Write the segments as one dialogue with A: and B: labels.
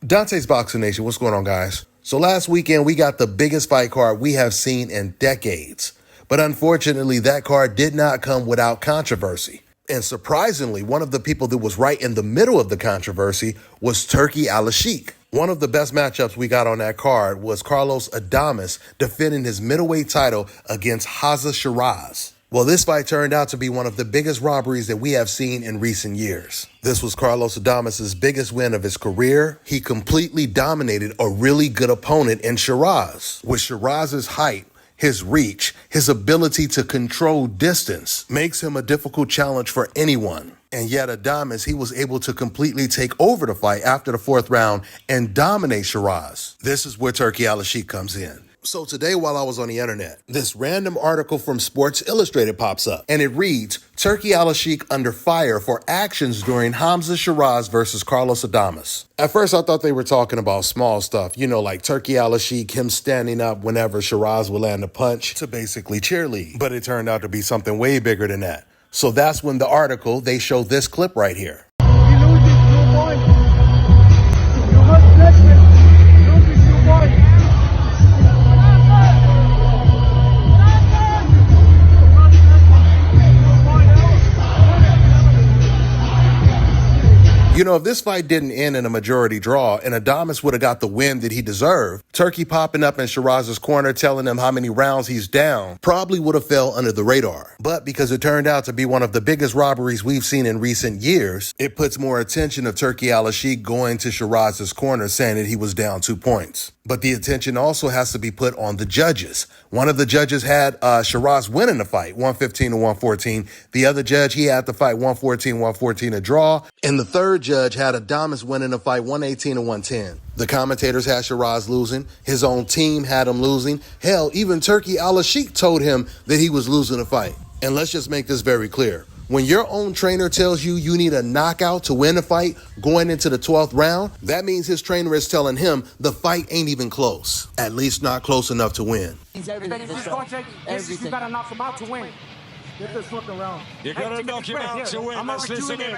A: Dante's Boxing Nation, what's going on, guys? So last weekend, we got the biggest fight card we have seen in decades. But unfortunately, that card did not come without controversy. And surprisingly, one of the people that was right in the middle of the controversy was Turki Alashikh. One of the best matchups we got on that card was Carlos Adames defending his middleweight title against Sheeraz. Well, this fight turned out to be one of the biggest robberies that we have seen in recent years. This was Carlos Adames' biggest win of his career. He completely dominated a really good opponent in Sheeraz. With Sheeraz's height, his reach, his ability to control distance makes him a difficult challenge for anyone. And yet Adames, he was able to completely take over the fight after the fourth round and dominate Sheeraz. This is where Turki Alashikh comes in. So today, while I was on the internet, this random article from Sports Illustrated pops up, and it reads, Turki Alashikh under fire for actions during Sheeraz versus Carlos Adames. At first, I thought they were talking about small stuff, like Turki Alashikh, him standing up whenever Sheeraz would land a punch to basically cheerlead. But it turned out to be something way bigger than that. So that's when the article, they show this clip right here. If this fight didn't end in a majority draw and Adames would have got the win that he deserved, Turki popping up in Sheeraz's corner telling him how many rounds he's down probably would have fell under the radar. But because it turned out to be one of the biggest robberies we've seen in recent years, it puts more attention of Turki Alashikh going to Sheeraz's corner saying that he was down 2 points. But the attention also has to be put on the judges. One of the judges had Sheeraz winning the fight, 115-114. The other judge, he had the fight 114-114 a draw. And the third judge had Adames winning the fight 118-110. The commentators had Sheeraz losing. His own team had him losing. Hell, even Turki Alashikh told him that he was losing the fight. And let's just make this very clear. When your own trainer tells you you need a knockout to win a fight going into the 12th round, that means his trainer is telling him the fight ain't even close. At least not close enough to win.
B: If you gotta knock him out to win. Get this fucking round.
C: You gotta knock him out to win. Let's listen in.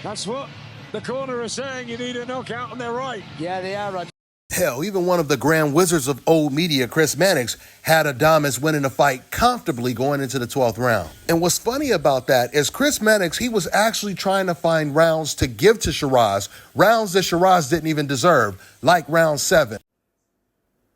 C: That's what the corner is saying. You need a knockout, and they're right.
B: Yeah, they are right.
A: Hell, even one of the grand wizards of old media, Chris Mannix, had Adames winning the fight comfortably going into the 12th round. And what's funny about that is Chris Mannix, he was actually trying to find rounds to give to Sheeraz, rounds that Sheeraz didn't even deserve, like round 7.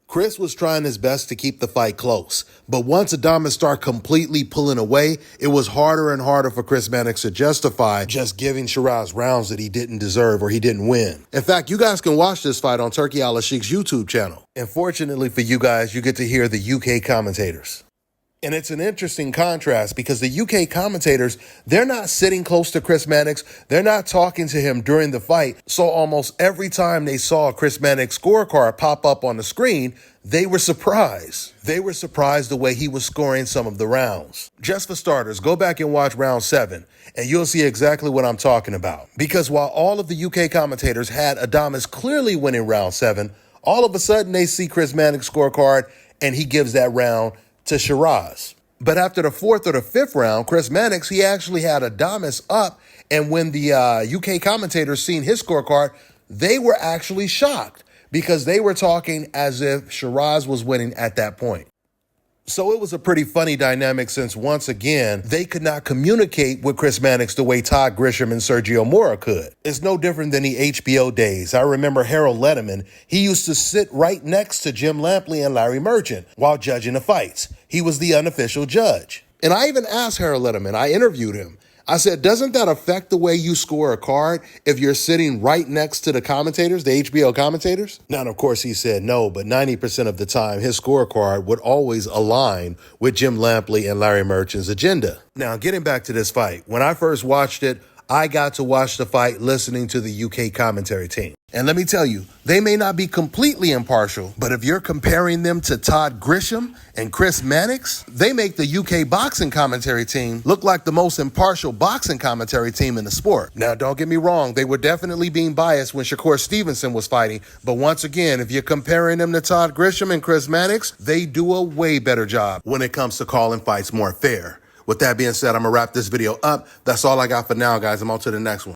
A: Chris was trying his best to keep the fight close, but once Adames started completely pulling away, it was harder and harder for Chris Mannix to justify just giving Sheeraz rounds that he didn't deserve or he didn't win. In fact, you guys can watch this fight on Turki Alashikh's YouTube channel. And fortunately for you guys, you get to hear the UK commentators. And it's an interesting contrast because the UK commentators, they're not sitting close to Chris Mannix. They're not talking to him during the fight. So almost every time they saw Chris Mannix's scorecard pop up on the screen, they were surprised. They were surprised the way he was scoring some of the rounds. Just for starters, go back and watch round 7 and you'll see exactly what I'm talking about. Because while all of the UK commentators had Adames clearly winning round 7, all of a sudden they see Chris Mannix's scorecard and he gives that round to Sheeraz. But after the 4th or the 5th round, Chris Mannix, he actually had Adames up. And when the UK commentators seen his scorecard, they were actually shocked because they were talking as if Sheeraz was winning at that point. So it was a pretty funny dynamic since, once again, they could not communicate with Chris Mannix the way Todd Grisham and Sergio Mora could. It's no different than the HBO days. I remember Harold Letterman, he used to sit right next to Jim Lampley and Larry Merchant while judging the fights. He was the unofficial judge. And I even asked Harold Letterman, I interviewed him. I said, doesn't that affect the way you score a card if you're sitting right next to the commentators, the HBO commentators? Now, of course, he said no, but 90% of the time, his scorecard would always align with Jim Lampley and Larry Merchant's agenda. Now, getting back to this fight, when I first watched it, I got to watch the fight listening to the UK commentary team. And let me tell you, they may not be completely impartial, but if you're comparing them to Todd Grisham and Chris Mannix, they make the UK boxing commentary team look like the most impartial boxing commentary team in the sport. Now, don't get me wrong, they were definitely being biased when Shakur Stevenson was fighting, but once again, if you're comparing them to Todd Grisham and Chris Mannix, they do a way better job when it comes to calling fights more fair. With that being said, I'm going to wrap this video up. That's all I got for now, guys. I'm on to the next one.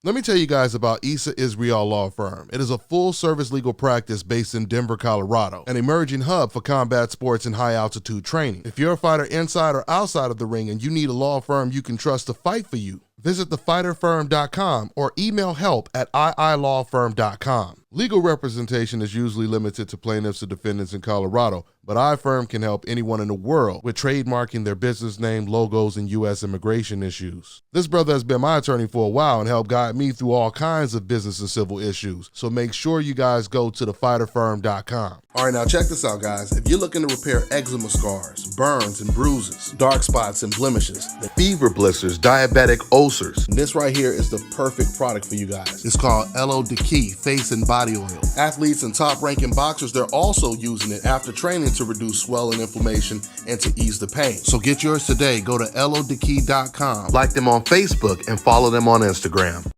A: Let me tell you guys about Issa Israel Law Firm. It is a full-service legal practice based in Denver, Colorado, an emerging hub for combat sports and high-altitude training. If you're a fighter inside or outside of the ring and you need a law firm you can trust to fight for you, visit thefighterfirm.com or email help@iilawfirm.com. Legal representation is usually limited to plaintiffs or defendants in Colorado, but iFirm can help anyone in the world with trademarking their business name, logos, and U.S. immigration issues. This brother has been my attorney for a while and helped guide me through all kinds of business and civil issues, so make sure you guys go to thefighterfirm.com. All right, now check this out, guys. If you're looking to repair eczema scars, burns and bruises, dark spots and blemishes, the fever blisters, diabetic ulcers, this right here is the perfect product for you guys. It's called LO Deki Face and Body Oil. Athletes and top-ranking boxers, they're also using it after training to reduce swelling, inflammation, and to ease the pain. So get yours today. Go to lodeki.com, like them on Facebook, and follow them on Instagram.